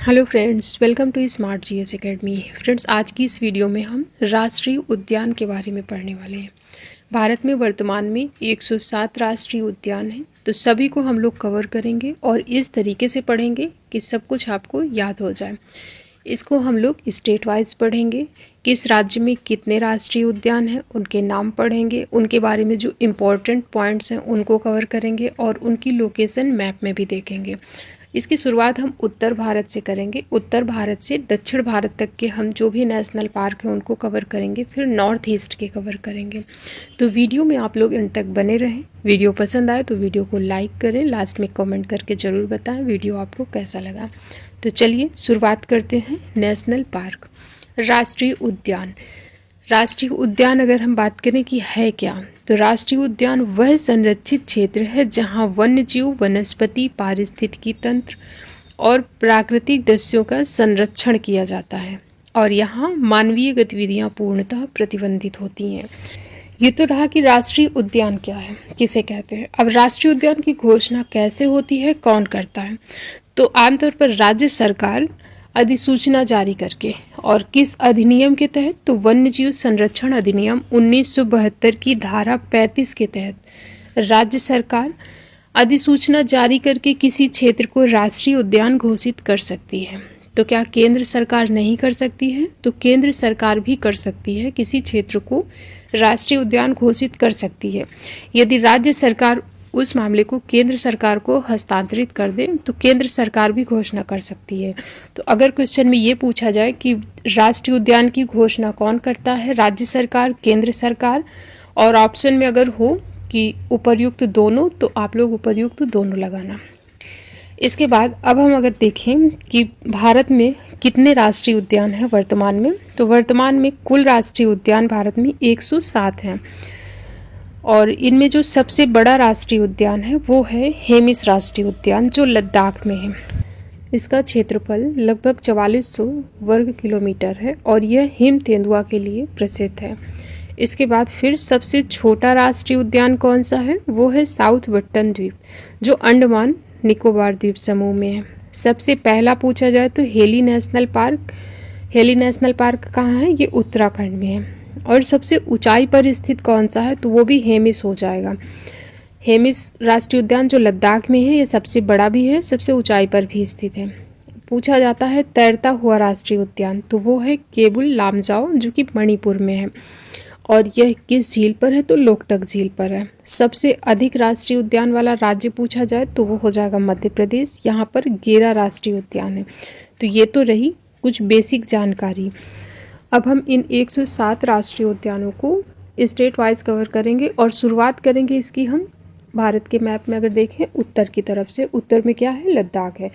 Hello friends, welcome to smart GS academy. Friends, आज की इस वीडियो में हम राष्ट्रीय उद्यान के बारे में पढ़ने वाले हैं। भारत में वर्तमान में 107 राष्ट्रीय उद्यान हैं, तो सभी को हम लोग कवर करेंगे और इस तरीके से पढ़ेंगे कि सब कुछ आपको याद हो जाए। इसको हम लोग स्टेट वाइज पढ़ेंगे, किस राज्य में कितने राष्ट्रीय उद्यान हैं उनके नाम पढ़ेंगे, उनके बारे में जो इम्पोर्टेंट पॉइंट्स हैं उनको कवर करेंगे और उनकी लोकेशन मैप में भी देखेंगे। इसकी शुरुआत हम उत्तर भारत से करेंगे। उत्तर भारत से दक्षिण भारत तक के हम जो भी नेशनल पार्क हैं उनको कवर करेंगे, फिर नॉर्थ ईस्ट के कवर करेंगे। तो वीडियो में आप लोग इन तक बने रहें। वीडियो पसंद आए तो वीडियो को लाइक करें, लास्ट में कमेंट करके ज़रूर बताएं वीडियो आपको कैसा लगा। तो चलिए शुरुआत करते हैं। नेशनल पार्क, राष्ट्रीय उद्यान। राष्ट्रीय उद्यान अगर हम बात करें कि है क्या, तो राष्ट्रीय उद्यान वह संरक्षित क्षेत्र है जहां वन्यजीव, वनस्पति, पारिस्थितिकी तंत्र और प्राकृतिक दृश्यों का संरक्षण किया जाता है और यहां मानवीय गतिविधियां पूर्णतः प्रतिबंधित होती हैं। ये तो रहा कि राष्ट्रीय उद्यान क्या है, किसे कहते हैं। अब राष्ट्रीय उद्यान की घोषणा कैसे होती है, कौन करता है? तो आमतौर पर राज्य सरकार अधिसूचना जारी करके, और किस अधिनियम के तहत? तो वन्यजीव संरक्षण अधिनियम 1972 की धारा 35 के तहत राज्य सरकार अधिसूचना जारी करके किसी क्षेत्र को राष्ट्रीय उद्यान घोषित कर सकती है। तो क्या केंद्र सरकार नहीं कर सकती है? तो केंद्र सरकार भी कर सकती है, किसी क्षेत्र को राष्ट्रीय उद्यान घोषित कर सकती है। यदि राज्य सरकार उस मामले को केंद्र सरकार को हस्तांतरित कर दे तो केंद्र सरकार भी घोषणा कर सकती है। तो अगर क्वेश्चन में ये पूछा जाए कि राष्ट्रीय उद्यान की घोषणा कौन करता है, राज्य सरकार, केंद्र सरकार, और ऑप्शन में अगर हो कि उपर्युक्त दोनों, तो आप लोग उपर्युक्त दोनों लगाना। इसके बाद अब हम अगर देखें कि भारत में कितने राष्ट्रीय उद्यान हैं वर्तमान में, तो वर्तमान में कुल राष्ट्रीय उद्यान भारत में 107 हैं और इनमें जो सबसे बड़ा राष्ट्रीय उद्यान है वो है हेमिस राष्ट्रीय उद्यान, जो लद्दाख में है। इसका क्षेत्रफल लगभग 4400 वर्ग किलोमीटर है और यह हिम तेंदुआ के लिए प्रसिद्ध है। इसके बाद फिर सबसे छोटा राष्ट्रीय उद्यान कौन सा है, वो है साउथ बट्टन द्वीप, जो अंडमान निकोबार द्वीप समूह में है। सबसे पहला पूछा जाए तो heli national park. Heli national park कहाँ है? ये उत्तराखंड में है। और सबसे ऊंचाई पर स्थित कौन सा है, तो वो भी हेमिस हो जाएगा। हेमिस राष्ट्रीय उद्यान जो लद्दाख में है, ये सबसे बड़ा भी है, सबसे ऊंचाई पर भी स्थित है। पूछा जाता है तैरता हुआ राष्ट्रीय उद्यान, तो वो है केबुल लामजाओ, जो कि मणिपुर में है और यह किस झील पर है, तो लोकटक झील पर है। सबसे अधिक राष्ट्रीय उद्यान वाला राज्य पूछा जाए तो वो हो जाएगा मध्य प्रदेश। यहाँ पर 11 राष्ट्रीय उद्यान है। तो ये तो रही कुछ बेसिक जानकारी। अब हम इन 107 राष्ट्रीय उद्यानों को स्टेट वाइज कवर करेंगे और शुरुआत करेंगे इसकी हम भारत के मैप में अगर देखें उत्तर की तरफ से। उत्तर में क्या है? लद्दाख है।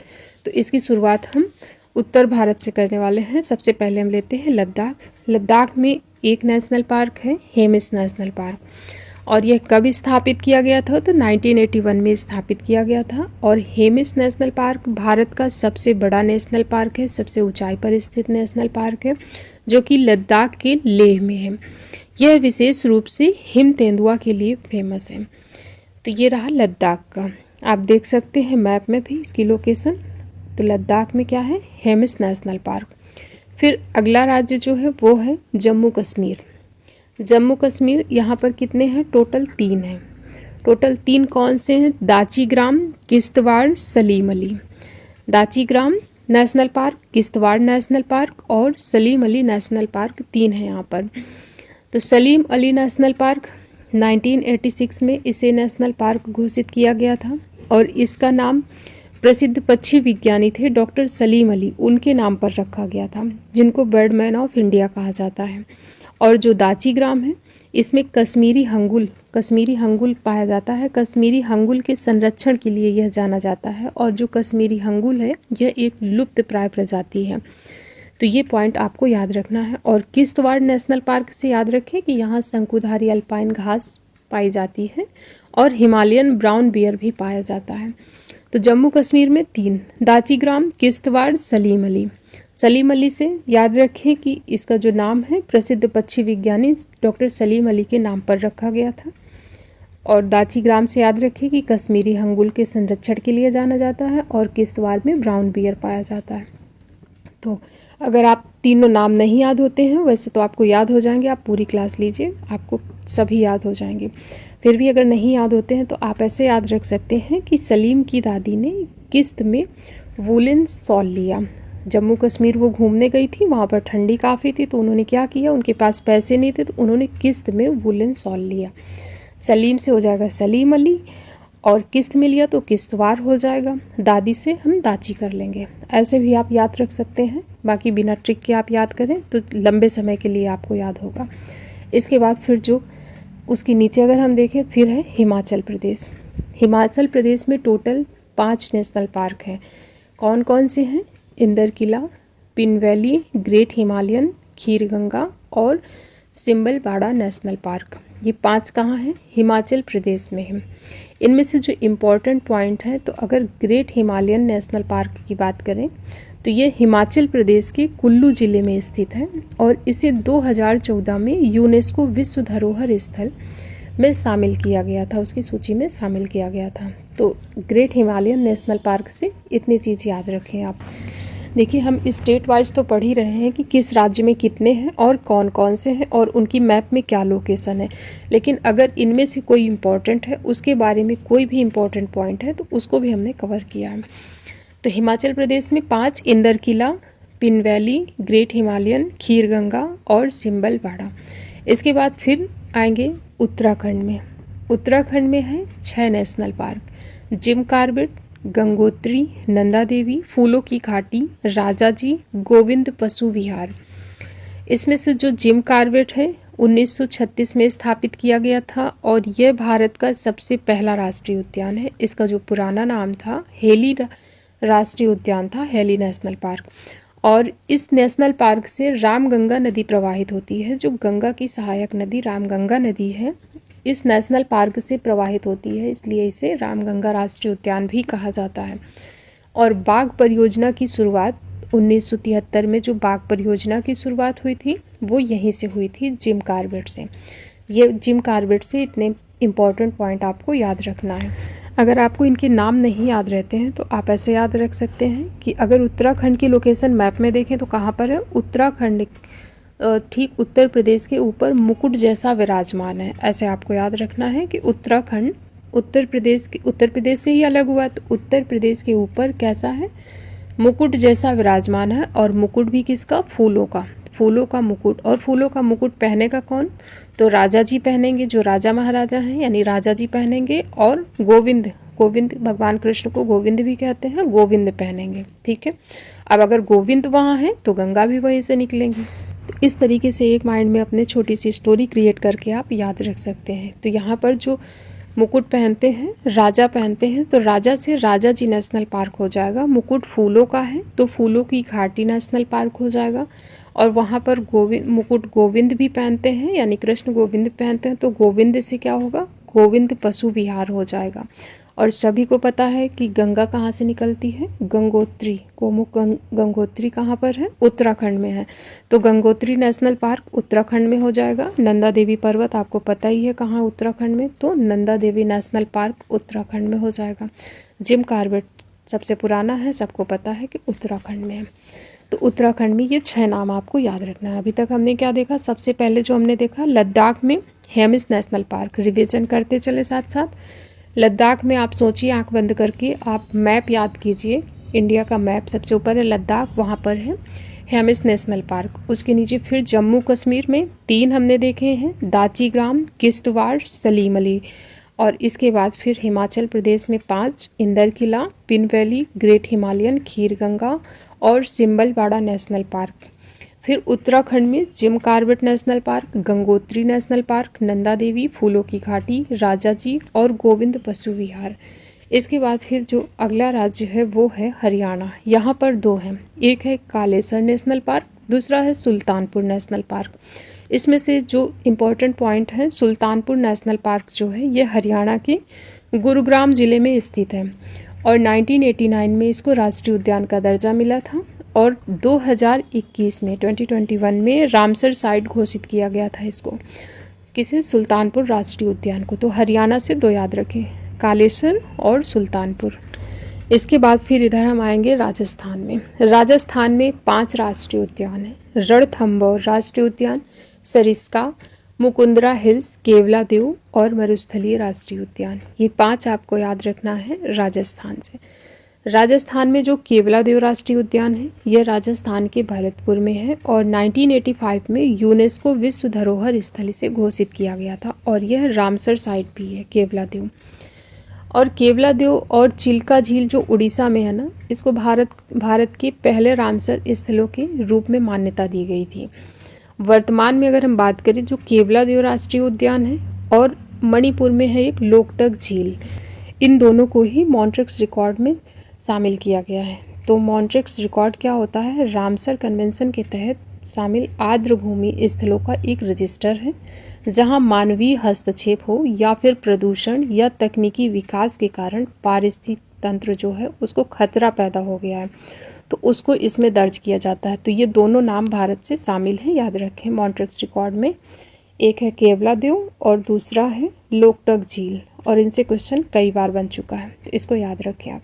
तो इसकी शुरुआत हम उत्तर भारत से करने वाले हैं। सबसे पहले हम लेते हैं लद्दाख। लद्दाख में एक नेशनल पार्क है, हेमिस नेशनल पार्क, और यह कब स्थापित किया गया था? तो 1981 में स्थापित किया गया था। और हेमिस नेशनल पार्क भारत का सबसे बड़ा नेशनल पार्क है, सबसे ऊंचाई पर स्थित नेशनल पार्क है, जो कि लद्दाख के लेह में है। यह विशेष रूप से हिम तेंदुआ के लिए फेमस है। तो ये रहा लद्दाख का। आप देख सकते हैं मैप में भी इसकी लोकेशन। तो लद्दाख में क्या है? Hemis national park. फिर अगला राज्य जो है वो है जम्मू कश्मीर। जम्मू कश्मीर, यहाँ पर कितने हैं? टोटल 3 हैं। टोटल 3 कौन से हैं? Dachigam, Kishtwar, Salim Ali. Dachigam national park, Kishtwar national park और सलीम अली नेशनल पार्क, 3 हैं यहाँ पर। तो सलीम अली नेशनल पार्क 1986 में इसे नेशनल पार्क घोषित किया गया था और इसका नाम प्रसिद्ध पक्षी विज्ञानी थे डॉक्टर सलीम अली, उनके नाम पर रखा गया था, जिनको बर्डमैन ऑफ इंडिया कहा जाता है। और जो दाचीग्राम है, इसमें कश्मीरी हंगुल पाया जाता है। कश्मीरी हंगुल के संरक्षण के लिए यह जाना जाता है और जो कश्मीरी हंगुल है यह एक लुप्त प्राय प्रजाति है। तो ये पॉइंट आपको याद रखना है। और किश्तवाड़ नेशनल पार्क से याद रखें कि यहाँ शंकुधारी अल्पाइन घास पाई जाती है और हिमालयन ब्राउन बियर भी पाया जाता है। तो जम्मू कश्मीर में 3, दाचीग्राम, किश्तवाड़, सलीम अली। सलीम अली से याद रखें कि इसका जो नाम है प्रसिद्ध पक्षी विज्ञानी डॉक्टर सलीम अली के नाम पर रखा गया था। और दाचीग्राम से याद रखें कि कश्मीरी हंगुल के संरक्षण के लिए जाना जाता है और किश्तवाड़ में ब्राउन बियर पाया जाता है। तो अगर आप तीनों नाम नहीं याद होते हैं, वैसे तो आपको याद हो जाएंगे, आप पूरी क्लास लीजिए आपको सभी याद हो जाएंगे। फिर भी अगर नहीं याद होते हैं तो आप ऐसे याद रख सकते हैं कि सलीम की दादी ने किस्त में वूलन शॉल लिया। जम्मू कश्मीर वो घूमने गई थी, वहाँ पर ठंडी काफ़ी थी, तो उन्होंने क्या किया, उनके पास पैसे नहीं थे तो उन्होंने किस्त में वूलन शॉल लिया। सलीम से हो जाएगा सलीम अली, और किस्त में लिया तो किस्तवार हो जाएगा। दादी से हम दाची कर लेंगे। ऐसे भी आप याद रख सकते हैं। बाकी बिना ट्रिक के आप याद करें तो लंबे समय के लिए आपको याद होगा। इसके बाद फिर जो उसके नीचे अगर हम देखें, फिर है हिमाचल प्रदेश। हिमाचल प्रदेश में टोटल 5 नेशनल पार्क हैं। कौन कौन से हैं? इंदर किला, पिन वैली, ग्रेट हिमालयन, खीर गंगा और सिम्बलपाड़ा नेशनल पार्क। ये 5 कहाँ हैं? हिमाचल प्रदेश में हैं। इनमें से जो इम्पोर्टेंट पॉइंट है, तो अगर ग्रेट हिमालयन नेशनल पार्क की बात करें तो ये हिमाचल प्रदेश के कुल्लू ज़िले में स्थित है और इसे 2014 में यूनेस्को विश्व धरोहर स्थल में शामिल किया गया था, उसकी सूची में शामिल किया गया था। तो ग्रेट हिमालयन नेशनल पार्क से इतनी चीज़ याद रखें आप। देखिए, हम स्टेट वाइज तो पढ़ ही रहे हैं कि किस राज्य में कितने हैं और कौन कौन से हैं और उनकी मैप में क्या लोकेशन है, लेकिन अगर इनमें से कोई इम्पोर्टेंट है, उसके बारे में कोई भी इम्पोर्टेंट पॉइंट है तो उसको भी हमने कवर किया है। तो हिमाचल प्रदेश में 5 इंदर किला, पिन वैली, ग्रेट हिमालयन, खीर गंगा और सिम्बलपाड़ा। इसके बाद फिर आएंगे उत्तराखंड में। उत्तराखंड में है 6 national park, Jim Corbett, Gangotri, Nanda Devi, फूलों की घाटी, राजाजी, गोविंद पशु विहार। इसमें से जो जिम कॉर्बेट है 1936 में स्थापित किया गया था और यह भारत का सबसे पहला राष्ट्रीय उद्यान है। इसका जो पुराना नाम था हेली राष्ट्रीय उद्यान था, हेली नेशनल पार्क। और इस नेशनल पार्क से रामगंगा नदी प्रवाहित होती है, जो गंगा की सहायक नदी रामगंगा नदी है, इस नेशनल पार्क से प्रवाहित होती है, इसलिए इसे रामगंगा राष्ट्रीय उद्यान भी कहा जाता है। और बाघ परियोजना की शुरुआत 1973 में, जो बाघ परियोजना की शुरुआत हुई थी वो यहीं से हुई थी, जिम कॉर्बेट से। ये जिम कॉर्बेट से इतने इम्पॉर्टेंट पॉइंट आपको याद रखना है। अगर आपको इनके नाम नहीं याद रहते हैं तो आप ऐसे याद रख सकते हैं कि अगर उत्तराखंड की लोकेशन मैप में देखें तो कहाँ पर है? उत्तराखंड ठीक उत्तर प्रदेश के ऊपर मुकुट जैसा विराजमान है। ऐसे आपको याद रखना है कि उत्तराखंड उत्तर प्रदेश से ही अलग हुआ, तो उत्तर प्रदेश के ऊपर कैसा है? मुकुट जैसा विराजमान है। और मुकुट भी किसका? फूलों का मुकुट। और फूलों का मुकुट पहनेगा कौन? तो राजा जी पहनेंगे, जो राजा महाराजा हैं, यानी राजा जी पहनेंगे। और गोविंद भगवान कृष्ण को गोविंद भी कहते हैं, गोविंद पहनेंगे। ठीक है, अब अगर गोविंद वहाँ है तो गंगा भी वहीं से निकलेंगी। तो इस तरीके से एक माइंड में अपने छोटी सी स्टोरी क्रिएट करके आप याद रख सकते हैं। तो यहाँ पर जो मुकुट पहनते हैं, राजा पहनते हैं, तो राजा से राजा जी नेशनल पार्क हो जाएगा। मुकुट फूलों का है तो फूलों की घाटी नेशनल पार्क हो जाएगा। और वहाँ पर मुकुट गोविंद भी पहनते हैं, यानी कृष्ण गोविंद पहनते हैं, तो गोविंद से क्या होगा? गोविंद पशु विहार हो जाएगा। और सभी को पता है कि गंगा कहाँ से निकलती है? गंगोत्री। गोमुख गंगोत्री कहाँ पर है? उत्तराखंड में है, तो गंगोत्री नेशनल पार्क उत्तराखंड में हो जाएगा। नंदा देवी पर्वत आपको पता ही है कहाँ उत्तराखंड में, तो नंदा देवी नेशनल पार्क उत्तराखंड में हो जाएगा। जिम कॉर्बेट सबसे पुराना है, सबको पता है कि उत्तराखंड में है। तो उत्तराखंड में ये 6 नाम आपको याद रखना है। अभी तक हमने क्या देखा? सबसे पहले जो हमने देखा, लद्दाख में हेमिस नेशनल पार्क। रिविजन करते चले साथ साथ। लद्दाख में आप सोचिए, आंख बंद करके आप मैप याद कीजिए। इंडिया का मैप सबसे ऊपर है लद्दाख, वहाँ पर है हेमिस नेशनल पार्क। उसके नीचे फिर जम्मू कश्मीर में 3 हमने देखे हैं, दाची ग्राम, किश्तवाड़, सलीम अली। और इसके बाद फिर हिमाचल प्रदेश में 5, इंदर किला, पिन वैली, ग्रेट हिमालयन, खीर गंगा और सिम्बलपाड़ा नेशनल पार्क। फिर उत्तराखंड में Jim Corbett national park, Gangotri national park, Nanda Devi, फूलों की घाटी, राजाजी और गोविंद पशु विहार। इसके बाद फिर जो अगला राज्य है वो है हरियाणा। यहाँ पर 2 हैं, एक है कालेसर नेशनल पार्क, दूसरा है सुल्तानपुर नेशनल पार्क। इसमें से जो इम्पोर्टेंट पॉइंट है, सुल्तानपुर नेशनल पार्क जो है ये हरियाणा के गुरुग्राम ज़िले में स्थित है और 1989 में इसको राष्ट्रीय उद्यान का दर्जा मिला था। और 2021 में रामसर साइट घोषित किया गया था इसको, किसे? सुल्तानपुर राष्ट्रीय उद्यान को। तो हरियाणा से 2 याद रखें, कालेसर और सुल्तानपुर। इसके बाद फिर इधर हम आएंगे राजस्थान में। राजस्थान में 5 राष्ट्रीय उद्यान हैं। रणथंभौर राष्ट्रीय उद्यान, सरिस्का, मुकुंदरा हिल्स, केवलादेव और मरुस्थलीय राष्ट्रीय उद्यान। ये 5 आपको याद रखना है राजस्थान से। राजस्थान में जो केवलादेव राष्ट्रीय उद्यान है यह राजस्थान के भरतपुर में है और 1985 में यूनेस्को विश्व धरोहर स्थल से घोषित किया गया था और यह रामसर साइट भी है केवलादेव। और केवलादेव और चिल्का झील जो उड़ीसा में है ना, इसको भारत के पहले रामसर स्थलों के रूप में मान्यता दी गई थी। वर्तमान में अगर हम बात करें, जो केवलादेव राष्ट्रीय उद्यान है और मणिपुर में है एक लोकटक झील, इन दोनों को ही मॉन्ट्रिक्स रिकॉर्ड में शामिल किया गया है। तो मॉन्ट्रिक्स रिकॉर्ड क्या होता है? रामसर कन्वेंशन के तहत शामिल आर्द्र भूमि स्थलों का एक रजिस्टर है जहां मानवीय हस्तक्षेप हो या फिर प्रदूषण या तकनीकी विकास के कारण पारिस्थितिक तंत्र जो है उसको खतरा पैदा हो गया है, तो उसको इसमें दर्ज किया जाता है। तो ये दोनों नाम भारत से शामिल हैं, याद रखें मॉन्ट्रिक्स रिकॉर्ड में। एक है केवलादेव और दूसरा है लोकटक झील, और इनसे क्वेश्चन कई बार बन चुका है, तो इसको याद रखें आप।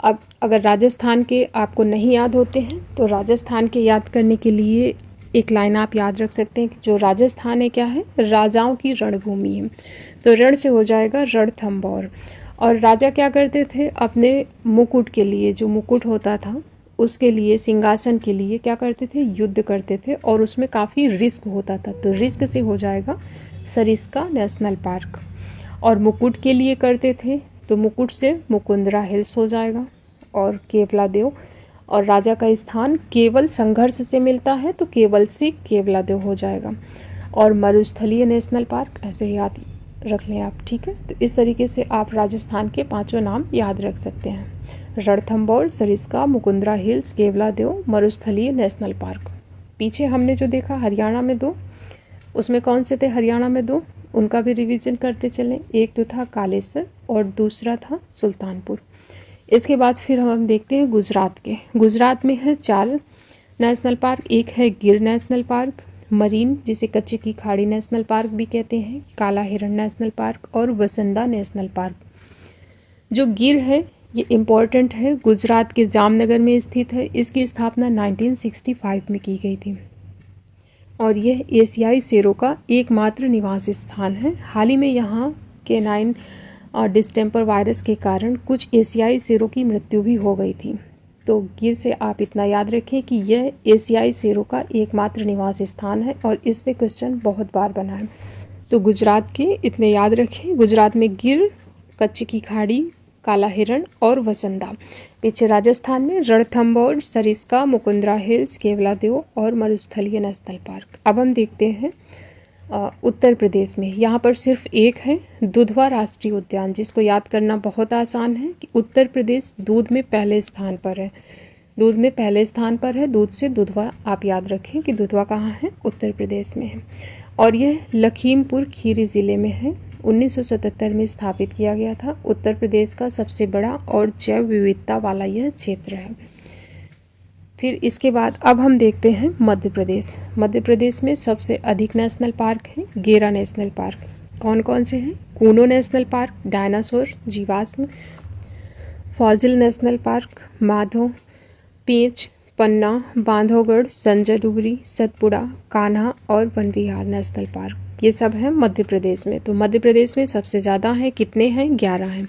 अब अगर राजस्थान के आपको नहीं याद होते हैं तो राजस्थान के याद करने के लिए एक लाइन आप याद रख सकते हैं कि जो राजस्थान है क्या है? राजाओं की रणभूमि है। तो रण से हो जाएगा रणथंभौर। और राजा क्या करते थे? अपने मुकुट के लिए, जो मुकुट होता था उसके लिए, सिंहासन के लिए क्या करते थे? युद्ध करते थे और उसमें काफ़ी रिस्क होता था। तो रिस्क से हो जाएगा सरिस्का नेशनल पार्क। और मुकुट के लिए करते थे तो मुकुट से मुकुंदरा हिल्स हो जाएगा और केवलादेव। और राजा का स्थान केवल संघर्ष से मिलता है तो केवल से केवलादेव हो जाएगा। और मरुस्थलीय नेशनल पार्क ऐसे याद रख लें आप, ठीक है। तो इस तरीके से आप राजस्थान के 5 नाम याद रख सकते हैं: रणथंभौर, सरिस्का, मुकुंदरा हिल्स, केवलादेव, मरुस्थलीय नेशनल पार्क। पीछे हमने जो देखा हरियाणा में 2, उसमें कौन से थे हरियाणा में 2? उनका भी रिवीजन करते चलें। एक तो था कालेसर और दूसरा था सुल्तानपुर। इसके बाद फिर हम देखते हैं गुजरात के। गुजरात में है 4 नेशनल पार्क। एक है गिर नेशनल पार्क, मरीन जिसे कच्चे की खाड़ी नेशनल पार्क भी कहते हैं, काला हिरण नेशनल पार्क और वसंदा नेशनल पार्क। जो गिर है ये इम्पोर्टेंट है, गुजरात के जामनगर में स्थित है। इसकी स्थापना 1965 में की गई थी और यह एशियाई शेरों का एकमात्र निवास स्थान है। हाल ही में यहाँ केनाइन और डिस्टेम्पर वायरस के कारण कुछ एशियाई शेरों की मृत्यु भी हो गई थी। तो गिर से आप इतना याद रखें कि यह एशियाई शेरों का एकमात्र निवास स्थान है और इससे क्वेश्चन बहुत बार बना है। तो गुजरात के इतने याद रखें। गुजरात में गिर, कच्चे की खाड़ी, काला हिरण और वसंदा। पीछे राजस्थान में रणथंभौर, सरिस्का, मुकुंदरा हिल्स, केवलादेव और मरुस्थलीय नेशनल पार्क। अब हम देखते हैं उत्तर प्रदेश में। यहाँ पर सिर्फ एक है दुधवा राष्ट्रीय उद्यान, जिसको याद करना बहुत आसान है कि उत्तर प्रदेश दूध में पहले स्थान पर है। दूध में पहले स्थान पर है, दूध से दुधवा आप याद रखें कि दुधवा कहाँ है? उत्तर प्रदेश में है। और यह लखीमपुर खीरी ज़िले में है। 1977 में स्थापित किया गया था। उत्तर प्रदेश का सबसे बड़ा और जैव विविधता वाला यह क्षेत्र है। फिर इसके बाद अब हम देखते हैं मध्य प्रदेश। मध्य प्रदेश में सबसे अधिक नेशनल पार्क है गेरा नेशनल पार्क। कौन कौन से हैं? कूनो नेशनल पार्क, डायनासोर, जीवाश्म, फॉजिल नेशनल पार्क, माधो, पेंच, पन्ना, बांधवगढ़, संजय डुगरी, सतपुड़ा, कान्हा और वन विहार नेशनल पार्क। ये सब हैं मध्य प्रदेश में। तो मध्य प्रदेश में सबसे ज़्यादा हैं, कितने हैं? 11 हैं।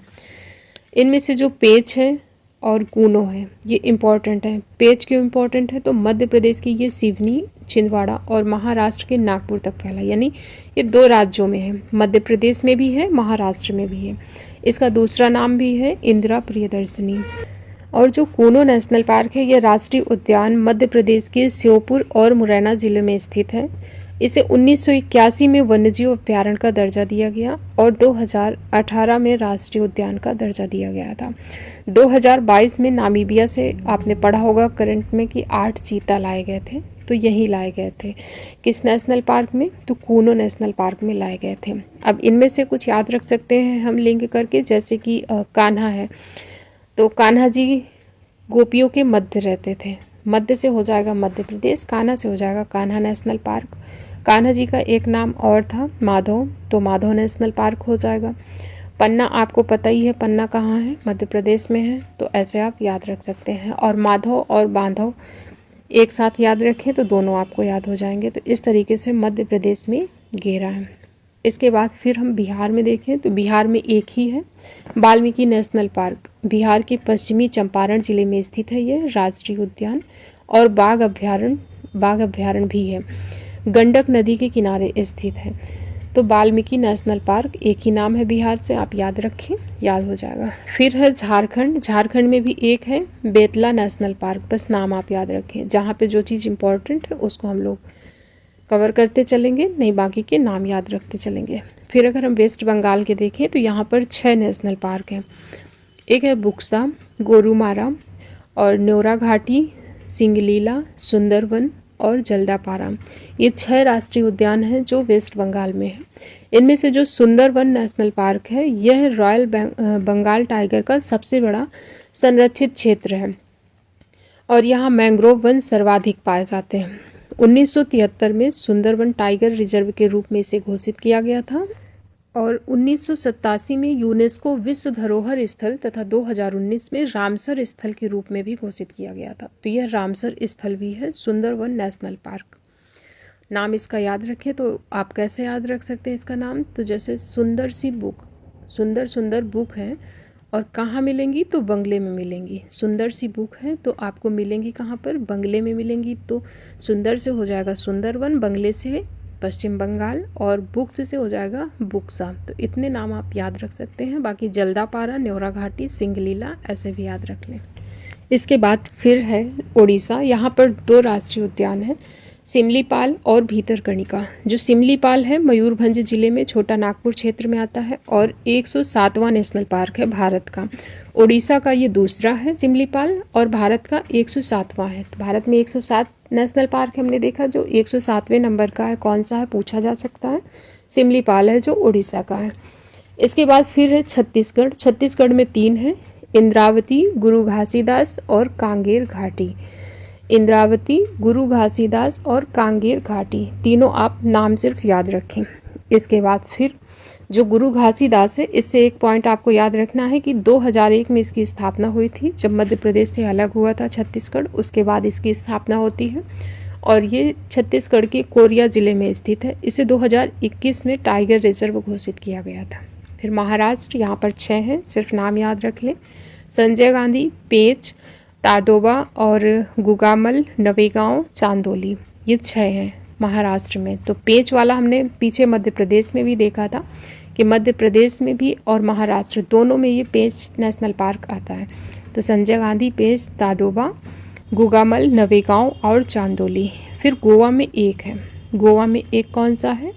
इनमें से जो पेंच है और कूनो है ये इम्पॉर्टेंट है। पेंच क्यों इम्पॉर्टेंट है? तो मध्य प्रदेश की ये सिवनी, छिंदवाड़ा और महाराष्ट्र के नागपुर तक फैला, यानी ये 2 राज्यों में है। मध्य प्रदेश में भी है, महाराष्ट्र में भी है। इसका दूसरा नाम भी है इंदिरा प्रियदर्शनी। और जो कूनो नेशनल पार्क है ये राष्ट्रीय उद्यान मध्य प्रदेश के श्योपुर और मुरैना जिले में स्थित है। इसे 1981 में वन्यजीव अभ्यारण्य का दर्जा दिया गया और 2018 में राष्ट्रीय उद्यान का दर्जा दिया गया था। 2022 में नामीबिया से आपने पढ़ा होगा करंट में कि 8 चीता लाए गए थे, तो यहीं लाए गए थे। किस नेशनल पार्क में? तो कूनो नेशनल पार्क में लाए गए थे। अब इनमें से कुछ याद रख सकते हैं हम लिंक करके, जैसे कि कान्हा है, तो कान्हा जी गोपियों के मध्य रहते थे। मध्य से हो जाएगा मध्य प्रदेश, कान्हा से हो जाएगा कान्हा नेशनल पार्क। कान्हा जी का एक नाम और था माधव, तो माधव नेशनल पार्क हो जाएगा। पन्ना आपको पता ही है, पन्ना कहाँ है, मध्य प्रदेश में है, तो ऐसे आप याद रख सकते हैं। और माधव और बांधव एक साथ याद रखें तो दोनों आपको याद हो जाएंगे। तो इस तरीके से मध्य प्रदेश में गेरा है। इसके बाद फिर हम बिहार में देखें तो बिहार में एक ही है, वाल्मीकि नेशनल पार्क। बिहार के पश्चिमी चंपारण जिले में स्थित है ये राष्ट्रीय उद्यान, और बाघ अभ्यारण्य भी है, गंडक नदी के किनारे स्थित है। तो वाल्मीकि नेशनल पार्क एक ही नाम है बिहार से, आप याद रखें, याद हो जाएगा। फिर है झारखंड में भी एक है बेतला नेशनल पार्क, बस नाम आप याद रखें। जहाँ पे जो चीज़ इंपॉर्टेंट है उसको हम लोग कवर करते चलेंगे, नहीं बाकी के नाम याद रखते चलेंगे। फिर अगर हम वेस्ट बंगाल के देखें तो यहाँ पर 6 नेशनल पार्क हैं। एक है बुक्सा, गोरुमारा और न्योरा घाटी, सिंगलीला, सुंदरवन और जल्दापारा। ये 6 राष्ट्रीय उद्यान हैं जो वेस्ट बंगाल में है। इनमें से जो सुंदरवन नेशनल पार्क है यह रॉयल बंगाल टाइगर का सबसे बड़ा संरक्षित क्षेत्र है, और यहाँ मैंग्रोव वन सर्वाधिक पाए जाते हैं। 1973 में सुंदरवन टाइगर रिजर्व के रूप में इसे घोषित किया गया था, और 1987 में यूनेस्को विश्व धरोहर स्थल तथा 2019 में रामसर स्थल के रूप में भी घोषित किया गया था। तो यह रामसर स्थल भी है सुंदरवन नेशनल पार्क। नाम इसका याद रखें तो आप कैसे याद रख सकते हैं इसका नाम, तो जैसे सुंदर बुक है, और कहाँ मिलेंगी तो बंगले में मिलेंगी। सुंदर सी बुक है तो आपको मिलेंगी कहाँ पर, बंगले में मिलेंगी। तो सुंदर से हो जाएगा सुंदरवन, बंगले से पश्चिम बंगाल, और बुक्स से हो जाएगा बुक्सा। तो इतने नाम आप याद रख सकते हैं। बाकी जल्दापारा, न्योरा घाटी, सिंगलीला ऐसे भी याद रख लें। इसके बाद फिर है उड़ीसा। यहाँ पर 2 राष्ट्रीय उद्यान हैं, सिमलीपाल और भीतरकनिका। जो सिमलीपाल है मयूरभंज जिले में छोटा नागपुर क्षेत्र में आता है, और 107वां नेशनल पार्क है भारत का। उड़ीसा का ये दूसरा है सिमलीपाल, और भारत का 107वां है। तो भारत में 107 नेशनल पार्क हमने देखा, जो 107वें नंबर का है कौन सा है पूछा जा सकता है, सिमलीपाल है जो उड़ीसा का है। इसके बाद फिर है छत्तीसगढ़ में 3 है, इंद्रावती, गुरु घासीदास और कांगेर घाटी। इंद्रावती, गुरु घासीदास और कांगेर घाटी, तीनों आप नाम सिर्फ याद रखें। इसके बाद फिर जो गुरु घासीदास है, इससे एक पॉइंट आपको याद रखना है कि 2001 में इसकी स्थापना हुई थी, जब मध्य प्रदेश से अलग हुआ था छत्तीसगढ़, उसके बाद इसकी स्थापना होती है, और ये छत्तीसगढ़ के कोरिया जिले में स्थित है। इसे 2021 में टाइगर रिजर्व घोषित किया गया था। फिर महाराष्ट्र, यहाँ पर 6 हैं, सिर्फ नाम याद रख लें। संजय गांधी, पेंच, ताडोबा और गुगामल, नवेगांव, चांदोली, ये 6 हैं महाराष्ट्र में। तो पेंच वाला हमने पीछे मध्य प्रदेश में भी देखा था कि मध्य प्रदेश में भी और महाराष्ट्र दोनों में ये पेंच नेशनल पार्क आता है। तो संजय गांधी, पेंच, ताडोबा, गुगामल, नवेगांव और चांदोली। फिर गोवा में एक है, गोवा में एक कौन सा है,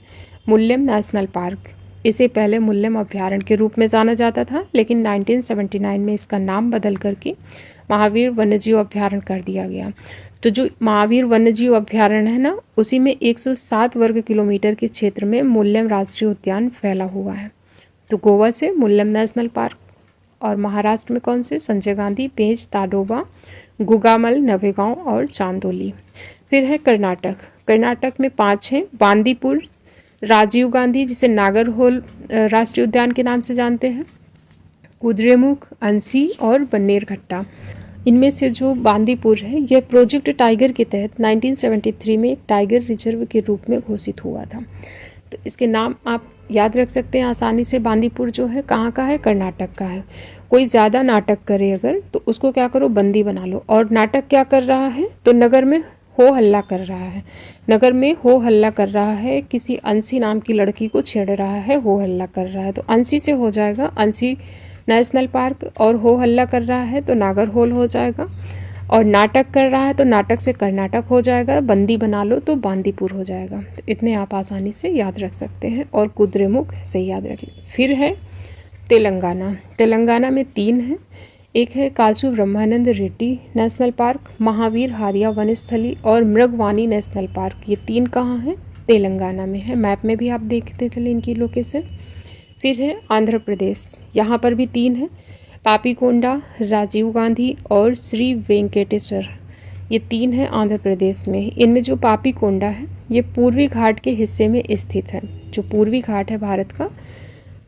मुल्लेम नेशनल पार्क। इसे पहले मुल्लेम अभ्यारण्य के रूप में जाना जाता था, लेकिन 1979 में इसका नाम बदल करके महावीर वन्यजीव अभ्यारण्य कर दिया गया। तो जो महावीर वन्यजीव अभ्यारण्य है ना, उसी में 107 वर्ग किलोमीटर के क्षेत्र में मुल्लेम राष्ट्रीय उद्यान फैला हुआ है। तो गोवा से मुल्लेम नेशनल पार्क, और महाराष्ट्र में कौन से, संजय गांधी, पेंच, ताडोबा, गुगामल, नवेगांव और चांदोली। फिर है कर्नाटक में 5 हैं, बांदीपुर, राजीव गांधी जिसे नागरहोल राष्ट्रीय उद्यान के नाम से जानते हैं, कुद्रेमुख, अंसी और बन्नेरघट्टा। इनमें से जो बांदीपुर है यह प्रोजेक्ट टाइगर के तहत 1973 में एक टाइगर रिजर्व के रूप में घोषित हुआ था। तो इसके नाम आप याद रख सकते हैं आसानी से। बांदीपुर जो है कहाँ का है, कर्नाटक का है। कोई ज़्यादा नाटक करे अगर तो उसको क्या करो, बंदी बना लो। और नाटक क्या कर रहा है, तो नगर में हो हल्ला कर रहा है, नगर में हो हल्ला कर रहा है, किसी अंशी नाम की लड़की को छेड़ रहा है, हो हल्ला कर रहा है, तो अंशी से हो जाएगा अंशी नेशनल पार्क, और हो हल्ला कर रहा है तो नागरहोल हो जाएगा, और नाटक कर रहा है तो नाटक से कर्नाटक हो जाएगा, बंदी बना लो तो बांदीपुर हो जाएगा। तो इतने आप आसानी से याद रख सकते हैं, और कुद्रेमुख से याद रख लें। फिर है तेलंगाना में 3 हैं, एक है कासु ब्रह्मानंद रेड्डी नेशनल पार्क, महावीर हारिया वनस्थली और मृगवानी नेशनल पार्क। ये 3 कहाँ हैं, तेलंगाना में है। मैप में भी आप देखते थे इनकी लोकेशन। फिर है आंध्र प्रदेश, यहाँ पर भी 3 हैं, पापीकोंडा, राजीव गांधी और श्री वेंकटेश्वर। ये 3 हैं आंध्र प्रदेश में। इनमें जो पापीकोंडा है ये पूर्वी घाट के हिस्से में स्थित है। जो पूर्वी घाट है भारत का,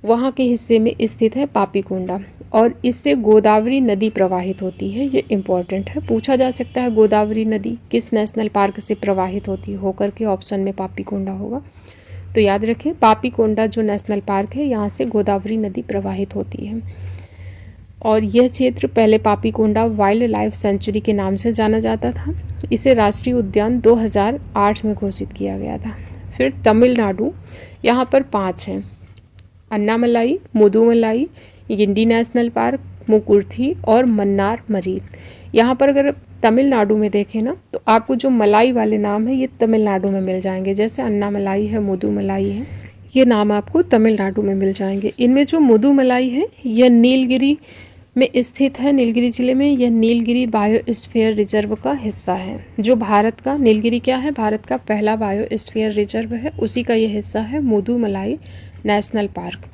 वहाँ के हिस्से में स्थित है पापीकोंडा और इससे गोदावरी नदी प्रवाहित होती है। ये इम्पॉर्टेंट है, पूछा जा सकता है गोदावरी नदी किस नेशनल पार्क से प्रवाहित होती होकर के ऑप्शन में पापीकोंडा होगा। तो याद रखें पापीकोंडा जो नेशनल पार्क है यहाँ से गोदावरी नदी प्रवाहित होती है। और यह क्षेत्र पहले पापीकोंडा वाइल्ड लाइफ सेंचुरी के नाम से जाना जाता था। इसे राष्ट्रीय उद्यान 2008 में घोषित किया गया था। फिर तमिलनाडु, यहाँ पर 5 हैं, अन्नामलाई, मुदुमलाई, गिंडी नेशनल पार्क, मुकुर्थी और मन्नार मरीन। यहाँ पर अगर तमिलनाडु में देखें ना तो आपको जो मलाई वाले नाम है ये तमिलनाडु में मिल जाएंगे, जैसे अन्नामलाई है, मुदुमलाई है, ये नाम आपको तमिलनाडु में मिल जाएंगे। इनमें जो मुदुमलाई है यह नीलगिरी में स्थित है, नीलगिरी जिले में। यह नीलगिरी बायोस्फीयर रिजर्व का हिस्सा है, जो भारत का, नीलगिरी क्या है, भारत का पहला बायोस्फीयर रिजर्व है, उसी का यह हिस्सा है मुदुमलाई नेशनल पार्क।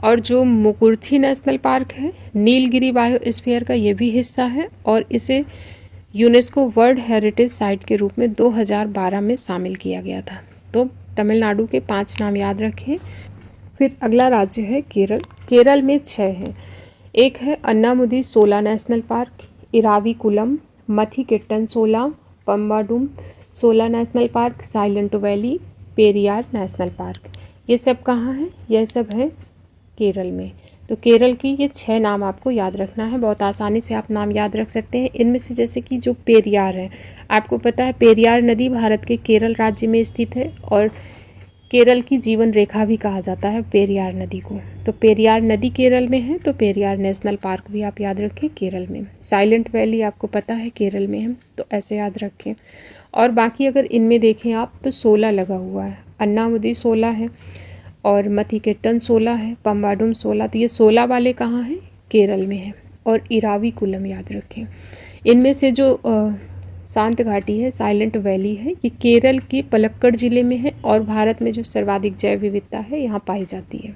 और जो मुकुर्थी नेशनल पार्क है नीलगिरी बायोस्फीयर का ये भी हिस्सा है और इसे यूनेस्को वर्ल्ड हेरिटेज साइट के रूप में 2012 में शामिल किया गया था। तो तमिलनाडु के 5 नाम याद रखें। फिर अगला राज्य है केरल। केरल में 6 हैं। एक है अन्नामुदी सोला नेशनल पार्क, इराविकुलम, मथिकेट्टन सोला, पम्बाडुम सोला national park, silent valley, Periyar national park. ये सब कहाँ हैं? यह सब है केरल में। तो केरल की ये 6 नाम आपको याद रखना है, बहुत आसानी से आप नाम याद रख सकते हैं। इनमें से जैसे कि जो पेरियार है, आपको पता है पेरियार नदी भारत के केरल राज्य में स्थित है और केरल की जीवन रेखा भी कहा जाता है पेरियार नदी को। तो पेरियार नदी केरल में है, तो पेरियार नेशनल पार्क भी आप याद रखें केरल में। साइलेंट वैली आपको पता है केरल में है, तो ऐसे याद रखें। और बाकी अगर इनमें देखें आप तो 16 लगा हुआ है, अन्नामुदी 16 है और मथिकेट्टन 16 है, पम्बाडुम 16, तो ये 16 वाले कहाँ हैं? केरल में है। और इराविकुलम याद रखें। इनमें से जो शांत घाटी है, साइलेंट वैली है, ये केरल के पलक्कड़ जिले में है और भारत में जो सर्वाधिक जैव विविधता है यहाँ पाई जाती है।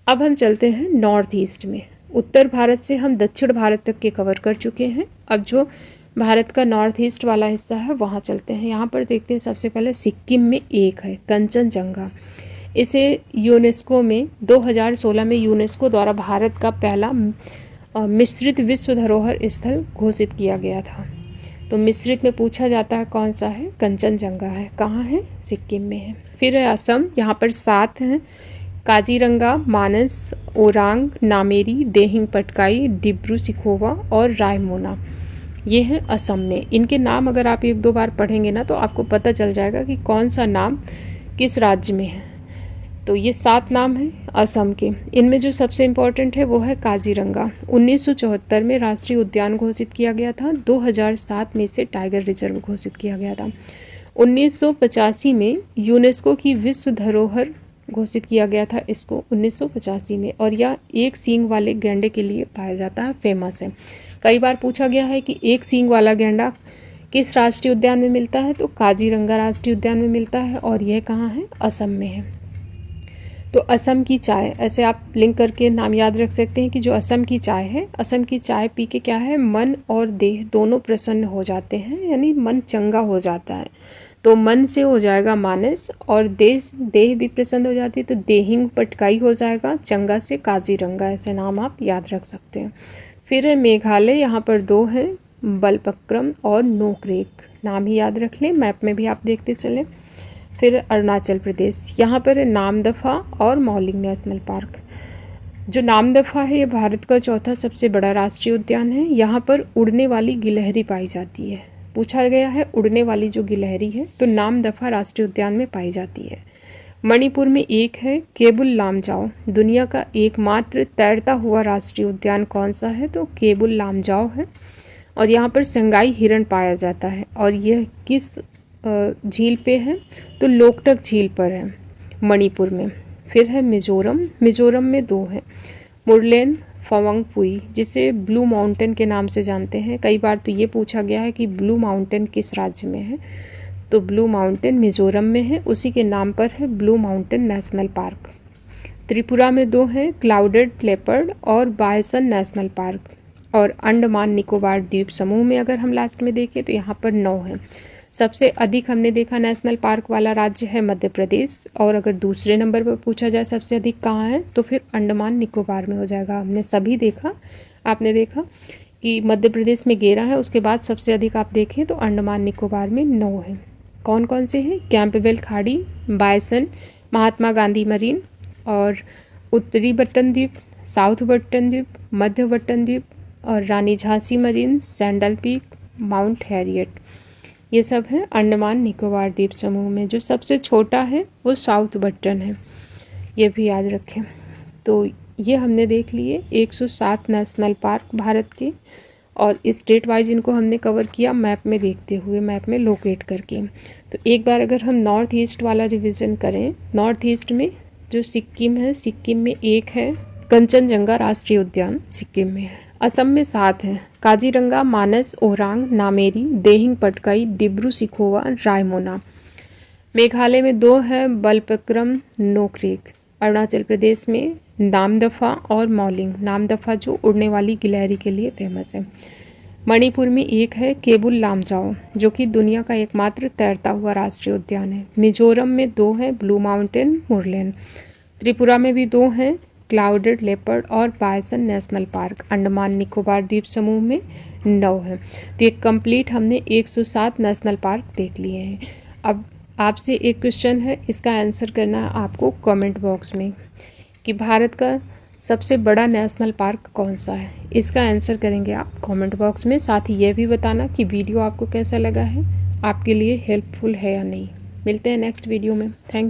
अब हम चलते हैं नॉर्थ ईस्ट में। उत्तर भारत से हम दक्षिण भारत तक के कवर कर चुके हैं। अब जो भारत का नॉर्थ ईस्ट वाला हिस्सा है वहाँ चलते हैं। यहाँ पर देखते हैं सबसे पहले सिक्किम में एक है कंचनजंगा। इसे यूनेस्को में 2016 में यूनेस्को द्वारा भारत का पहला मिश्रित विश्व धरोहर स्थल घोषित किया गया था। तो मिश्रित में पूछा जाता है कौन सा है? कंचनजंगा है। कहाँ है? सिक्किम में है। फिर है असम, यहाँ पर 7 हैं, काजीरंगा, मानस, ओरांग, नामेरी, देहिंग पटकाई, डिब्रू सिखोवा और रायमोना, ये हैं असम में। इनके नाम अगर आप 1-2 बार पढ़ेंगे ना तो आपको पता चल जाएगा कि कौन सा नाम किस राज्य में है। तो ये 7 नाम हैं असम के। इनमें जो सबसे इम्पोर्टेंट है वो है काजीरंगा। 1974 में राष्ट्रीय उद्यान घोषित किया गया था। 2007 में इसे टाइगर रिजर्व घोषित किया गया था। 1985 में यूनेस्को की विश्व धरोहर घोषित किया गया था इसको 1985 में। और यह एक सींग वाले गैंडे के लिए पाया जाता है, फेमस है। कई बार पूछा गया है कि एक सींग वाला गैंडा किस राष्ट्रीय उद्यान में मिलता है, तो काजीरंगा राष्ट्रीय उद्यान में मिलता है और यह कहाँ है? असम में है। तो असम की चाय, ऐसे आप लिंक करके नाम याद रख सकते हैं कि जो असम की चाय है, असम की चाय पी के क्या है, मन और देह दोनों प्रसन्न हो जाते हैं, यानी मन चंगा हो जाता है। तो मन से हो जाएगा मानस और देह भी प्रसन्न हो जाती है, तो देहिंग पटकाई हो जाएगा, चंगा से काजीरंगा, ऐसे नाम आप याद रख सकते हैं। फिर है मेघालय, यहाँ पर 2 हैं, बलपक्रम और नोकरेक, नाम ही याद रख लें, मैप में भी आप देखते चलें। फिर अरुणाचल प्रदेश, यहाँ पर है नामदफा और मौलिंग नेशनल पार्क। जो नामदफा है ये भारत का चौथा सबसे बड़ा राष्ट्रीय उद्यान है। यहाँ पर उड़ने वाली गिलहरी पाई जाती है। पूछा गया है उड़ने वाली जो गिलहरी है, तो नामदफा राष्ट्रीय उद्यान में पाई जाती है। मणिपुर में एक है केबुल लामजाओ। दुनिया का एकमात्र तैरता हुआ राष्ट्रीय उद्यान कौन सा है, तो केबुल लामजाओ है। और यहाँ पर संगाई हिरण पाया जाता है और यह किस झील पे है, तो लोकटक झील पर है मणिपुर में। फिर है मिजोरम, मिजोरम में 2 हैं, मुरलेन फवंगपुई, जिसे ब्लू माउंटेन के नाम से जानते हैं। कई बार तो ये पूछा गया है कि ब्लू माउंटेन किस राज्य में है, तो ब्लू माउंटेन मिजोरम में है, उसी के नाम पर है blue mountain national park. Tripura में 2 हैं, क्लाउडेड लेपर्ड और बायसन नेशनल पार्क। और अंडमान निकोबार द्वीप समूह में अगर हम लास्ट में देखें तो यहाँ पर 9 हैं, सबसे अधिक हमने देखा नेशनल पार्क वाला राज्य है मध्य प्रदेश, और अगर दूसरे नंबर पर पूछा जाए सबसे अधिक कहाँ है तो फिर अंडमान निकोबार में हो जाएगा। हमने सभी देखा, आपने देखा कि मध्य प्रदेश में 11 है, उसके बाद सबसे अधिक आप देखें तो अंडमान निकोबार में 9 है। कौन कौन से हैं? कैंपबेल खाड़ी, बायसन, महात्मा गांधी मरीन, और उत्तरी बट्टन द्वीप, साउथ बट्टन द्वीप, मध्य बट्टन द्वीप, और Rani Jhansi marine, saddle peak, Mount Harriet, ये सब हैं अंडमान निकोबार द्वीप समूह में। जो सबसे छोटा है वो साउथ बट्टन है, ये भी याद रखें। तो ये हमने देख लिए 107 नेशनल पार्क भारत के, और स्टेट वाइज इनको हमने कवर किया मैप में देखते हुए, मैप में लोकेट करके। तो एक बार अगर हम नॉर्थ ईस्ट वाला रिवीजन करें, नॉर्थ ईस्ट में जो सिक्किम है, सिक्किम में 1 है कंचनजंगा राष्ट्रीय उद्यान, सिक्किम में है। असम में 7 हैं, काजीरंगा, मानस, ओरांग, नामेरी, देहिंग पटकाई, डिब्रू सिखोवा, रायमोना। मेघालय में 2 हैं, बलपक्रम, नोक्रेक। अरुणाचल प्रदेश में नामदफा और मौलिंग, नामदफा जो उड़ने वाली गिलहरी के लिए फेमस है। मणिपुर में 1 है, केबुल लामजाओ, जो कि दुनिया का एकमात्र तैरता हुआ राष्ट्रीय उद्यान है। मिजोरम में 2 हैं, ब्लू माउंटेन, मुरलेन। त्रिपुरा में भी 2 हैं, क्लाउडेड लेपर्ड और bison national park. Andaman Nicobar द्वीप समूह में 9 है। तो ये कंप्लीट हमने 107 नेशनल पार्क देख लिए हैं। अब आपसे एक क्वेश्चन है, इसका आंसर करना है आपको कमेंट बॉक्स में कि भारत का सबसे बड़ा नेशनल पार्क कौन सा है। इसका आंसर करेंगे आप कमेंट बॉक्स में। साथ ही ये भी बताना कि वीडियो आपको कैसा लगा है, आपके लिए हेल्पफुल है या नहीं। मिलते हैं नेक्स्ट वीडियो में। Thank you.